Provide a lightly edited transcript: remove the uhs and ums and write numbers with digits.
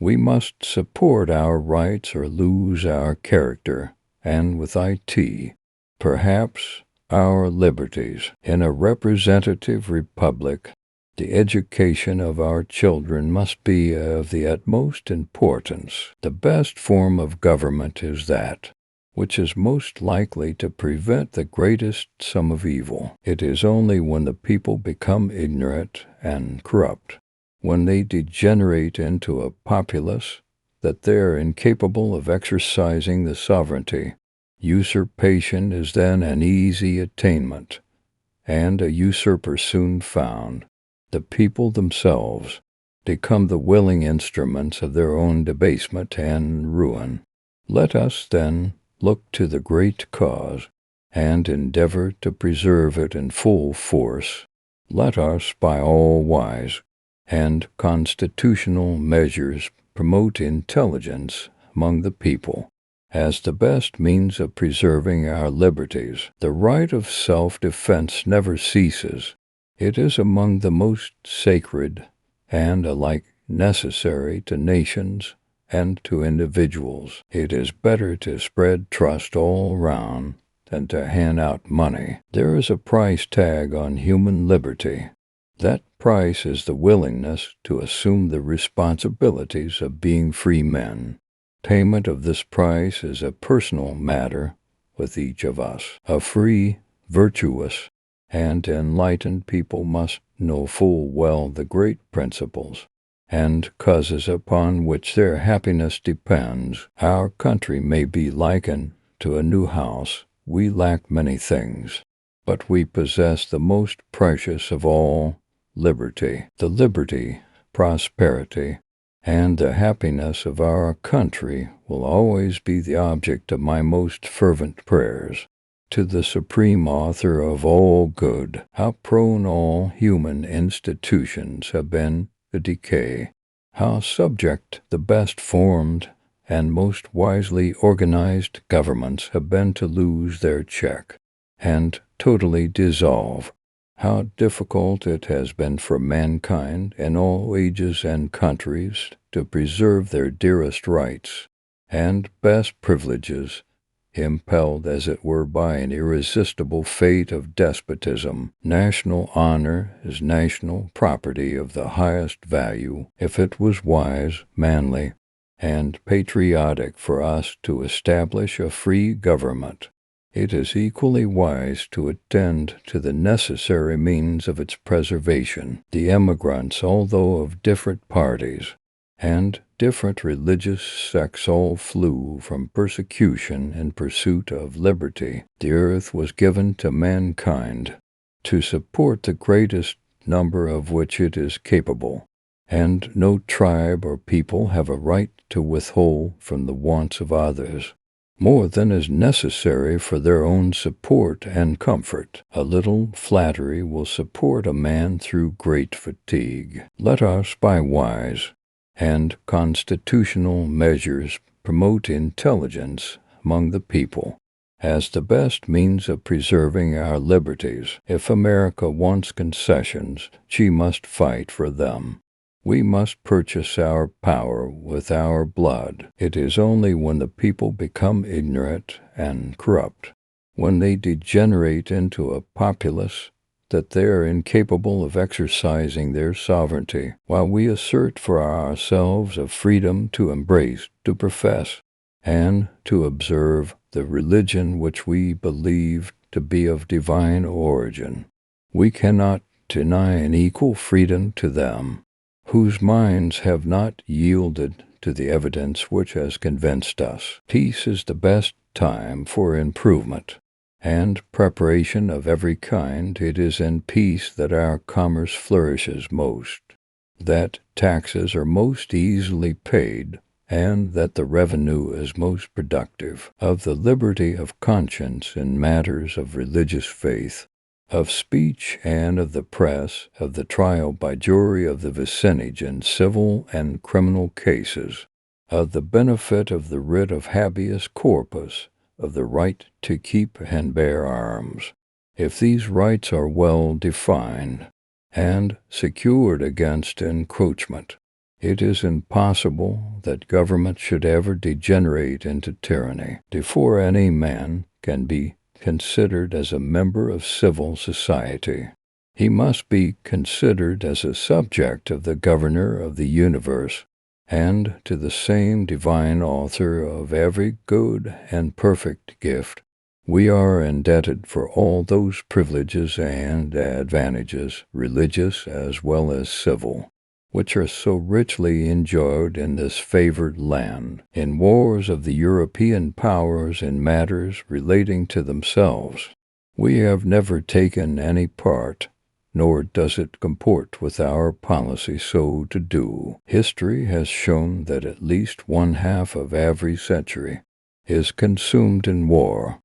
We must support our rights or lose our character, and with it, perhaps our liberties. In a representative republic, the education of our children must be of the utmost importance. The best form of government is that which is most likely to prevent the greatest sum of evil. It is only when the people become ignorant and corrupt, when they degenerate into a populace, that they are incapable of exercising the sovereignty. Usurpation is then an easy attainment, and a usurper soon found. The people themselves become the willing instruments of their own debasement and ruin. Let us, then, look to the great cause, and endeavor to preserve it in full force. Let us, by all wise and constitutional measures, promote intelligence among the people, as the best means of preserving our liberties. The right of self-defense never ceases. It is among the most sacred and alike necessary to nations and to individuals. It is better to spread trust all round than to hand out money. There is a price tag on human liberty. That price is the willingness to assume the responsibilities of being free men. Payment of this price is a personal matter with each of us. A free, virtuous, and enlightened people must know full well the great principles and causes upon which their happiness depends. Our country may be likened to a new house. We lack many things, but we possess the most precious of all, liberty. The liberty, prosperity, and the happiness of our country will always be the object of my most fervent prayers. To the Supreme Author of all good, how prone all human institutions have been to decay, how subject the best formed and most wisely organized governments have been to lose their check and totally dissolve, how difficult it has been for mankind in all ages and countries to preserve their dearest rights and best privileges, impelled as it were by an irresistible fate of despotism. National honor is national property of the highest value. If it was wise, manly, and patriotic for us to establish a free government, it is equally wise to attend to the necessary means of its preservation. The emigrants, although of different parties and different religious sects, all flew from persecution in pursuit of liberty. The earth was given to mankind to support the greatest number of which it is capable, and no tribe or people have a right to withhold from the wants of others more than is necessary for their own support and comfort. A little flattery will support a man through great fatigue. Let us, by wise and constitutional measures, promote intelligence among the people, as the best means of preserving our liberties. If America wants concessions, she must fight for them. We must purchase our power with our blood. It is only when the people become ignorant and corrupt, when they degenerate into a populace, that they are incapable of exercising their sovereignty, while we assert for ourselves a freedom to embrace, to profess, and to observe the religion which we believe to be of divine origin. We cannot deny an equal freedom to them whose minds have not yielded to the evidence which has convinced us. Peace is the best time for improvement and preparation of every kind. It is in peace that our commerce flourishes most, that taxes are most easily paid, and that the revenue is most productive. Of the liberty of conscience in matters of religious faith, of speech and of the press, of the trial by jury of the vicinage in civil and criminal cases, of the benefit of the writ of habeas corpus, of the right to keep and bear arms. If these rights are well defined and secured against encroachment, It is impossible that government should ever degenerate into tyranny before any man can be considered as a member of civil society. He must be considered as a subject of the governor of the universe, and to the same divine author of every good and perfect gift we are indebted for all those privileges and advantages, religious as well as civil, which are so richly enjoyed in this favored land. In wars of the European powers in matters relating to themselves, we have never taken any part, nor does it comport with our policy so to do. History has shown that at least one half of every century is consumed in war,